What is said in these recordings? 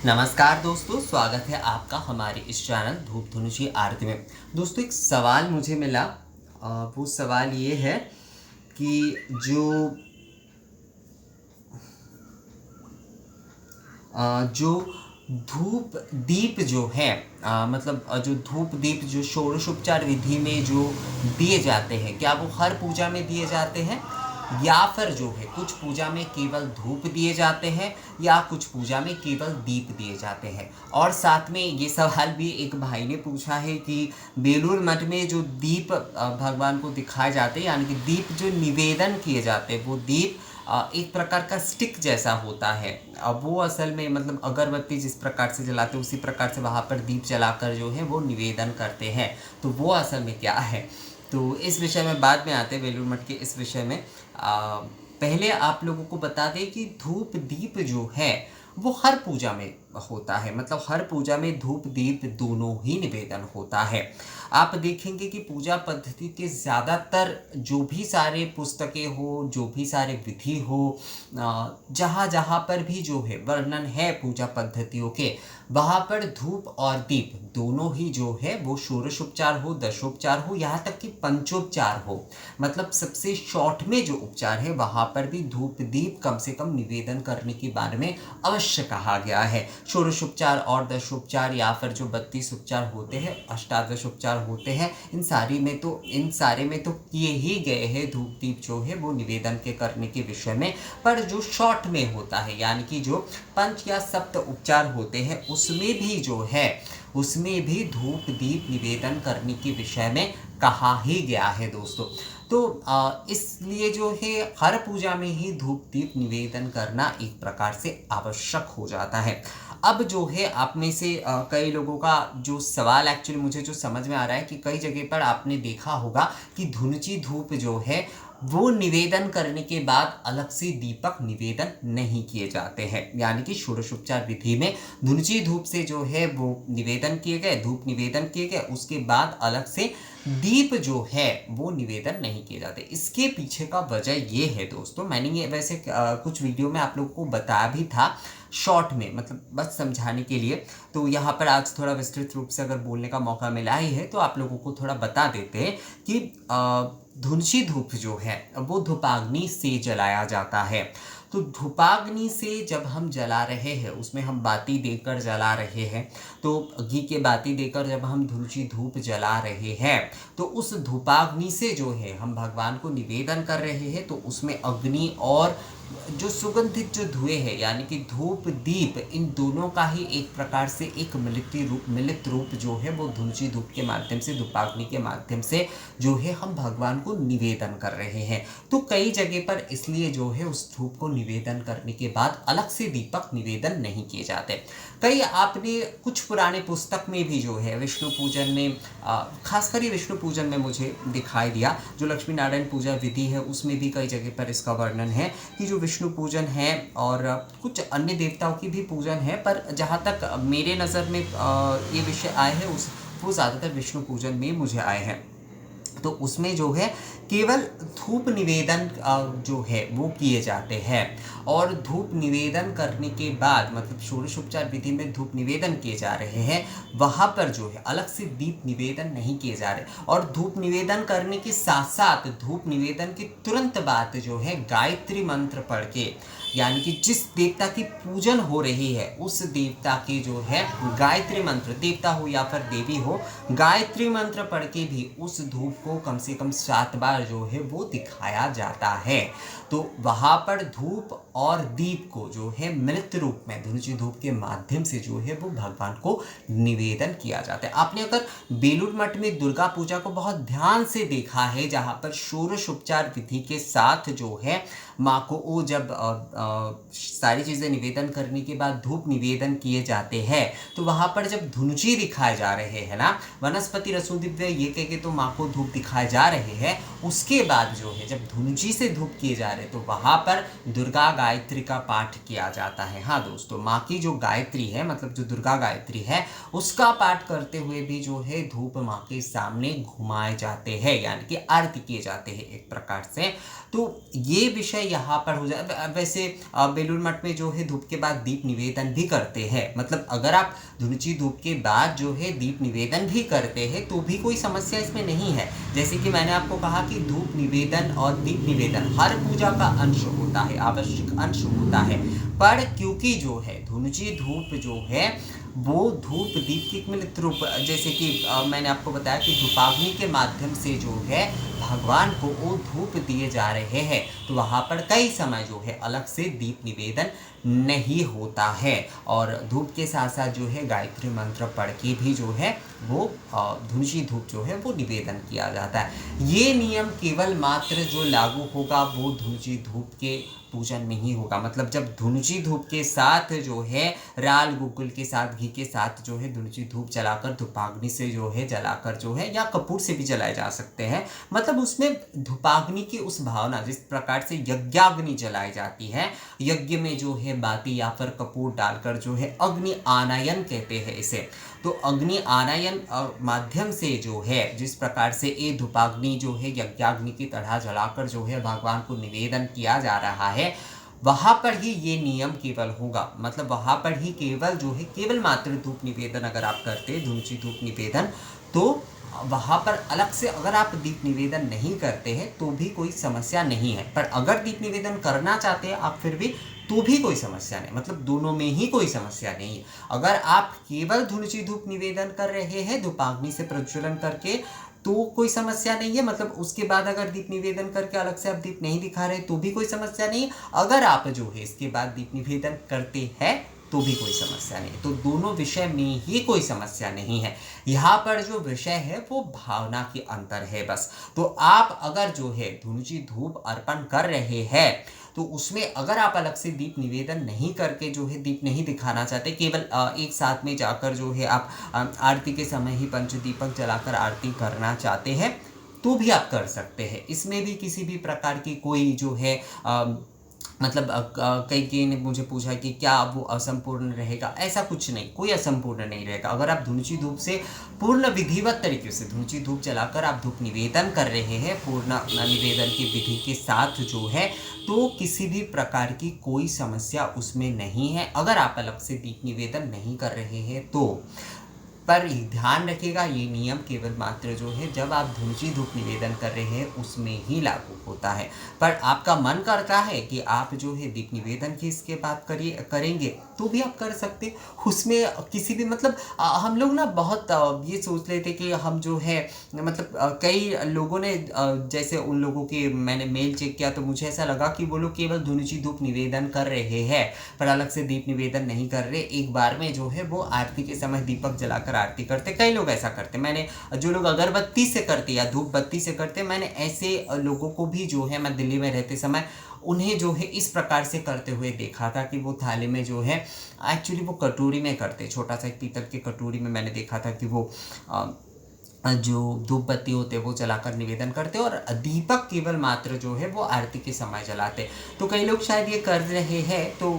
नमस्कार दोस्तों, स्वागत है आपका हमारे इस चैनल धूप धनुषी आरती में। दोस्तों, एक सवाल मुझे मिला। वो सवाल ये है कि जो धूप दीप जो है, जो धूप दीप जो षोडशोपचार विधि में जो दिए जाते हैं, क्या वो हर पूजा में दिए जाते हैं या फिर जो है कुछ पूजा में केवल धूप दिए जाते हैं या कुछ पूजा में केवल दीप दिए जाते हैं। और साथ में ये सवाल भी एक भाई ने पूछा है कि बेलूर मठ में जो दीप भगवान को दिखाए जाते हैं, यानी कि दीप जो निवेदन किए जाते हैं, वो दीप एक प्रकार का स्टिक जैसा होता है। अब वो असल में अगरबत्ती जिस प्रकार से जलाते हैं उसी प्रकार से वहाँ पर दीप जलाकर जो है वो निवेदन करते हैं। तो वो असल में क्या है, तो इस विषय में बाद में आते हैं, बेलूर मठ के इस विषय में। पहले आप लोगों को बता दें कि धूप दीप जो है वो हर पूजा में होता है, हर पूजा में धूप दीप दोनों ही निवेदन होता है। आप देखेंगे कि पूजा पद्धति के ज़्यादातर जो भी सारे पुस्तकें हो, जो भी सारे विधि हो, जहाँ जहाँ पर भी जो है वर्णन है पूजा पद्धतियों के, वहाँ पर धूप और दीप दोनों ही जो है वो षोडशोपचार हो, दशोपचार हो, यहाँ तक कि पंचोपचार हो, सबसे शॉर्ट में जो उपचार है वहाँ पर भी धूप दीप कम से कम निवेदन करने के बारे में अवश्य कहा गया है। षोडशोपचार और दशोपचार या फिर जो 32 उपचार होते हैं, अष्टादश उपचार होते हैं, इन सारे में तो किए ही गए हैं धूप दीप जो है वो निवेदन के करने के विषय में। पर जो शॉर्ट में होता है, यानी कि जो पंच या सप्त उपचार होते हैं, उसमें भी धूप दीप निवेदन करने के विषय में कहा ही गया है दोस्तों। तो इसलिए जो है हर पूजा में ही धूप दीप निवेदन करना एक प्रकार से आवश्यक हो जाता है। अब जो है आप में से कई लोगों का जो सवाल एक्चुअली मुझे जो समझ में आ रहा है कि कई जगह पर आपने देखा होगा कि धुनुची धूप जो है वो निवेदन करने के बाद अलग से दीपक निवेदन नहीं किए जाते हैं, यानी कि षोडशोपचार विधि में धुनुची धूप से जो है वो निवेदन किए गए, धूप निवेदन किए गए, उसके बाद अलग से दीप जो है वो निवेदन नहीं किए जाते। इसके पीछे का वजह ये है दोस्तों, मैंने ये वैसे कुछ वीडियो में आप लोगों को बताया भी था शॉर्ट में, बस समझाने के लिए। तो यहाँ पर आज थोड़ा विस्तृत रूप से अगर बोलने का मौका मिला ही है तो आप लोगों को थोड़ा बता देते हैं कि धुनुची धूप जो है वो धूपाग्नि से जलाया जाता है। तो धूपाग्नि से जब हम जला रहे हैं, उसमें हम बाती देकर जला रहे हैं, तो घी के बाती देकर जब हम धुनुची धूप जला रहे हैं, तो उस धूपाग्नि से जो है हम भगवान को निवेदन कर रहे हैं। तो उसमें अग्नि और जो सुगंधित जो धुएं है, यानी कि धूप दीप, इन दोनों का ही एक प्रकार से एक मिलित रूप जो है वो धुनुची धूप के माध्यम से, धूपाग्नि के माध्यम से जो है हम भगवान को निवेदन कर रहे हैं। तो कई जगह पर इसलिए जो है उस धूप को निवेदन करने के बाद अलग से दीपक निवेदन नहीं किए जाते। कई आपने कुछ पुराने पुस्तक में भी जो है विष्णु पूजन में, खासकर ये विष्णु पूजन में मुझे दिखाई दिया, जो लक्ष्मी नारायण पूजा विधि है उसमें भी कई जगह पर इसका वर्णन है कि जो विष्णु पूजन है और कुछ अन्य देवताओं की भी पूजन है, पर जहाँ तक मेरे नज़र में ये विषय आए हैं वो ज़्यादातर विष्णु पूजन में मुझे आए हैं। तो उसमें जो है केवल धूप निवेदन जो है वो किए जाते हैं, और धूप निवेदन करने के बाद षोडशोपचार विधि में धूप निवेदन किए जा रहे हैं, वहाँ पर जो है अलग से दीप निवेदन नहीं किए जा रहे। और धूप निवेदन करने के साथ साथ धूप निवेदन के तुरंत बाद जो है गायत्री मंत्र पढ़ के, यानी कि जिस देवता की पूजन हो रही है उस देवता के जो है गायत्री मंत्र, देवता हो या फिर देवी हो, गायत्री मंत्र पढ़ के भी उस धूप को कम से कम 7 बार जो है वो दिखाया जाता है। तो वहाँ पर धूप और दीप को जो है मिलित रूप में धुनुची धूप के माध्यम से जो है वो भगवान को निवेदन किया जाता है। आपने अगर बेलूर मठ में दुर्गा पूजा को बहुत ध्यान से देखा है, जहाँ पर षोडशोपचार विधि के साथ जो है माँ को वो जब सारी चीज़ें निवेदन करने के बाद धूप निवेदन किए जाते हैं, तो वहाँ पर जब धुनुची दिखाए जा रहे हैं ना, वनस्पति रसो दिव्य ये कह के तो माँ को धूप दिखाए जा रहे हैं, उसके बाद जो है जब धुनुची से धूप किए जा रहे हैं तो वहाँ पर दुर्गा गायत्री का पाठ किया जाता है। हाँ दोस्तों, माँ की जो गायत्री है, मतलब जो दुर्गा गायत्री है, उसका पाठ करते हुए भी जो है धूप माँ के सामने घुमाए जाते हैं, यानी कि आरती किए जाते हैं एक प्रकार से। तो ये विषय यहाँ पर हो जाए। वैसे बेलूर मठ में जो है धूप के बाद दीप निवेदन भी करते हैं, मतलब अगर आप धुनुची धूप के बाद जो है दीप निवेदन भी करते हैं तो भी कोई समस्या इसमें नहीं है। जैसे कि मैंने आपको कहा कि धूप निवेदन और दीप निवेदन हर पूजा का अंश होता है, आवश्यक अंश होता है। पर क्योंकि जो है धुनुची धूप जो है वो धूप दीप की मिलित रूप, जैसे कि मैंने आपको बताया कि धूपाग्नि के माध्यम से जो है भगवान को वो धूप दिए जा रहे हैं, तो वहाँ पर कई समय जो है अलग से दीप निवेदन नहीं होता है। और धूप के साथ साथ जो है गायत्री मंत्र पढ़ के भी जो है वो धुनुची धूप जो है वो निवेदन किया जाता है। ये नियम केवल मात्र जो लागू होगा वो धुनुची धूप के पूजन में ही होगा। मतलब जब धुनुची धूप के साथ जो है राल गुग्गुल के साथ घी के साथ जो है धुनुची धूप जलाकर धूपाग्नि से जो है जलाकर जो है, या कपूर से भी जलाए जा सकते हैं, मतलब उसमें धूपाग्नि की उस भावना, जिस प्रकार से यज्ञाग्नि जलाई जाती है, यज्ञ में जो है बाती या फिर कपूर डालकर जो है अग्नि आनयन कहते हैं इसे। तो अग्नि आनयन माध्यम से जो है जिस प्रकार से ये धूपाग्नि जो है यज्ञाग्नि की तरह जलाकर जो है भगवान को निवेदन किया जा रहा है, वहाँ पर ही ये नियम केवल होगा। मतलब वहाँ पर ही केवल जो है केवल मात्र धूप निवेदन अगर आप करते हैं, धुनुची धूप निवेदन, तो वहाँ पर अलग से अगर आप दीप निवेदन नहीं करते हैं तो भी कोई समस्या नहीं है। पर अगर दीप निवेदन करना चाहते हैं आप फिर भी, तो भी कोई समस्या नहीं, मतलब दोनों में ही कोई समस्या नहीं है। अगर आप केवल धुनुची धूप निवेदन कर रहे हैं धूपाग्नि से प्रज्वलन करके, तो कोई समस्या नहीं है। मतलब उसके बाद अगर दीप निवेदन करके अलग से आप दीप नहीं दिखा रहे तो भी कोई समस्या नहीं है। अगर आप जो है इसके बाद दीप निवेदन करते हैं तो भी कोई समस्या नहीं। तो दोनों विषय में ही कोई समस्या नहीं है। यहाँ पर जो विषय है वो भावना की अंतर है बस। तो आप अगर जो है धुनुची धूप अर्पण कर रहे हैं तो उसमें अगर आप अलग से दीप निवेदन नहीं करके जो है दीप नहीं दिखाना चाहते, केवल एक साथ में जाकर जो है आप आरती के समय ही पंचदीपक जलाकर आरती करना चाहते हैं तो भी आप कर सकते हैं। इसमें भी किसी भी प्रकार की कोई जो है मतलब कई ने मुझे पूछा कि क्या वो असंपूर्ण रहेगा, ऐसा कुछ नहीं, कोई असंपूर्ण नहीं रहेगा। अगर आप धुनुची धूप से पूर्ण विधिवत तरीके से धुनुची धूप जलाकर आप धूप निवेदन कर रहे हैं पूर्ण निवेदन की विधि के साथ जो है, तो किसी भी प्रकार की कोई समस्या उसमें नहीं है। अगर आप अलग से दीप निवेदन नहीं कर रहे हैं तो पर ध्यान रखिएगा ये नियम केवल मात्र जो है जब आप धुनुची धूप निवेदन कर रहे हैं उसमें ही लागू होता है। पर आपका मन करता है कि आप जो है दीप निवेदन की इसके बाद करेंगे तो भी आप कर सकते, उसमें किसी भी मतलब हम लोग ना बहुत ये सोच लेते कि हम जो है मतलब कई लोगों ने जैसे उन लोगों के मैंने मेल चेक किया तो मुझे ऐसा लगा कि वो लोग केवल धुनुची धूप निवेदन कर रहे हैं पर अलग से दीप निवेदन नहीं कर रहे, एक बार में जो है वो आरती के समय दीपक जलाकर आरती करते। कई लोग ऐसा करते, मैंने जो लोग अगरबत्ती से करते या धूप बत्ती से करते, मैंने ऐसे लोगों को भी जो है मैं दिल्ली में रहते समय उन्हें जो है इस प्रकार से करते हुए देखा था कि वो थाली में जो है एक्चुअली वो कटोरी में करते, छोटा सा एक पीतल की कटोरी में मैंने देखा था कि वो जो धूप बत्ती होते वो जलाकर निवेदन करते और दीपक केवल मात्र जो है वो आरती के समय जलाते। तो कई लोग शायद ये कर रहे हैं तो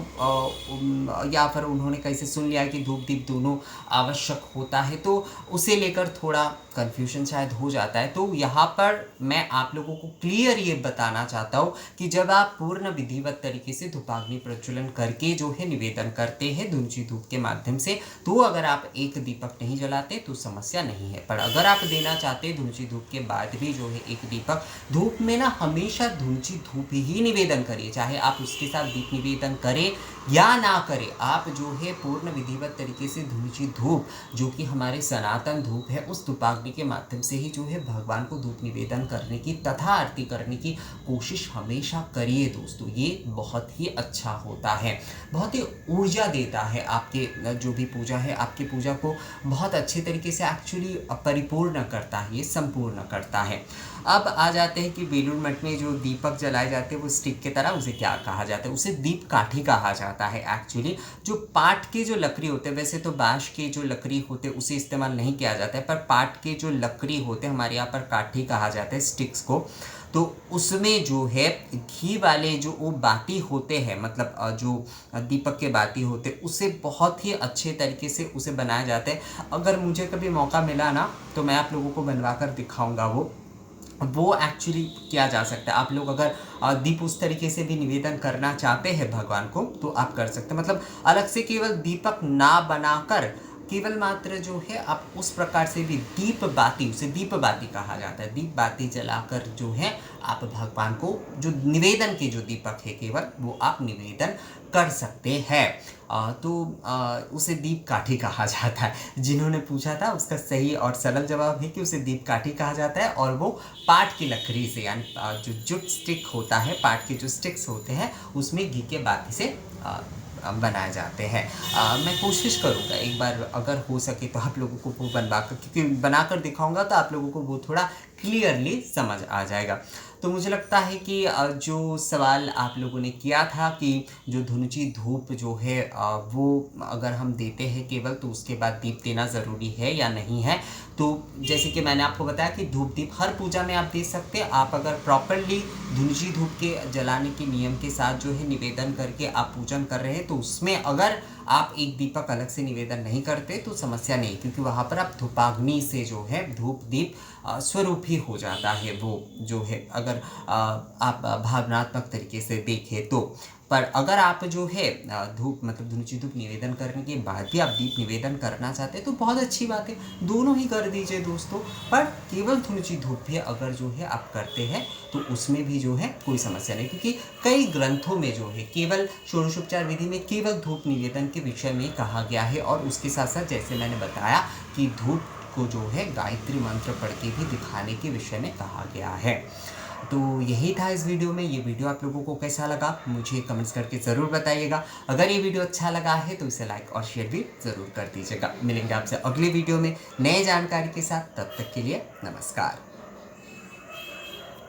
या फिर उन्होंने कैसे सुन लिया कि धूप दीप दोनों आवश्यक होता है तो उसे लेकर थोड़ा कन्फ्यूजन शायद हो जाता है। तो यहाँ पर मैं आप लोगों को क्लियर ये बताना चाहता हूँ कि जब आप पूर्ण विधिवत तरीके से धूपाग्नि प्रज्वलन करके जो है निवेदन करते हैं धुनुची धूप के माध्यम से, तो अगर आप एक दीपक नहीं जलाते तो समस्या नहीं है। पर अगर आप देना चाहते हैं धुनुची धूप के बाद भी जो है एक दीपक, धूप में ना हमेशा धुनुची धूप ही निवेदन करिए, चाहे आप उसके साथ दीप निवेदन करें या ना करें। आप जो है पूर्ण विधिवत तरीके से धुनुची धूप जो कि हमारे सनातन धूप है उस धूपाग्नि के माध्यम से ही जो है भगवान को धूप निवेदन करने की तथा आरती करने की कोशिश हमेशा करिए दोस्तों। ये बहुत ही अच्छा होता है, बहुत ही ऊर्जा देता है आपके जो भी पूजा है, आपकी पूजा को बहुत अच्छे तरीके से एक्चुअली परिपूर्ण करता है, ये संपूर्ण करता है। अब आ जाते हैं कि बेलूर मठ में जो दीपक जलाए जाते हैं वो स्टिक की तरह, उसे क्या कहा जाता है, उसे दीप काठी कहा जाता है। एक्चुअली जो पाट के जो लकड़ी होते हैं, वैसे तो बांस के जो लकड़ी होते हैं उसे इस्तेमाल नहीं किया जाता है, पर पाट के जो लकड़ी होते हैं हमारे यहाँ पर काठी कहा जाता है स्टिक्स को। तो उसमें जो है घी वाले जो वो बाती होते हैं, मतलब जो दीपक के बाती होते हैं, उसे बहुत ही अच्छे तरीके से उसे बनाया जाता है। अगर मुझे कभी मौका मिला ना तो मैं आप लोगों को बनवा कर दिखाऊंगा। वो एक्चुअली किया जा सकता है। आप लोग अगर दीप उस तरीके से भी निवेदन करना चाहते हैं भगवान को तो आप कर सकते हैं। मतलब अलग से केवल दीपक ना बनाकर केवल मात्र जो है आप उस प्रकार से भी दीप बाती, उसे दीप बाती कहा जाता है, दीप बाती जलाकर जो है आप भगवान को जो निवेदन के जो दीपक है केवल वो आप निवेदन कर सकते हैं। उसे दीप काठी कहा जाता है। जिन्होंने पूछा था उसका सही और सरल जवाब है कि उसे दीप काठी कहा जाता है, और वो पाट की लकड़ी से यानी जो जुट स्टिक होता है, पाट के जो स्टिक्स होते हैं उसमें घी के बाती से बनाए जाते हैं। मैं कोशिश करूँगा एक बार अगर हो सके तो आप लोगों को वो बनवा कर, क्योंकि बनाकर दिखाऊंगा तो आप लोगों को वो थोड़ा क्लियरली समझ आ जाएगा। तो मुझे लगता है कि जो सवाल आप लोगों ने किया था कि जो धुनुची धूप जो है वो अगर हम देते हैं केवल तो उसके बाद दीप देना ज़रूरी है या नहीं है, तो जैसे कि मैंने आपको बताया कि धूप दीप हर पूजा में आप दे सकते हैं। आप अगर प्रॉपरली धुनुची धूप के जलाने के नियम के साथ जो है निवेदन करके आप पूजन कर रहे हैं तो उसमें अगर आप एक दीपक अलग से निवेदन नहीं करते तो समस्या नहीं, क्योंकि वहाँ पर आप धूपाग्नि से जो है धूप दीप स्वरूप ही हो जाता है वो जो है, अगर आप भावनात्मक तरीके से देखें तो। पर अगर आप जो है धूप मतलब धुनुची धूप निवेदन करने के बाद भी आप दीप निवेदन करना चाहते हैं तो बहुत अच्छी बात है, दोनों ही कर दीजिए दोस्तों। पर केवल धुनुची धूप भी अगर जो है आप करते हैं तो उसमें भी जो है कोई समस्या नहीं, क्योंकि कई ग्रंथों में जो है केवल षोडशोपचार विधि में केवल धूप निवेदन के विषय में कहा गया है, और उसके साथ साथ जैसे मैंने बताया कि धूप को जो है गायत्री मंत्र पढ़ के भी दिखाने के विषय में कहा गया है। तो यही था इस वीडियो में। ये वीडियो आप लोगों को कैसा लगा मुझे कमेंट्स करके ज़रूर बताइएगा। अगर ये वीडियो अच्छा लगा है तो इसे लाइक और शेयर भी ज़रूर कर दीजिएगा। मिलेंगे आपसे अगले वीडियो में नए जानकारी के साथ, तब तक के लिए नमस्कार।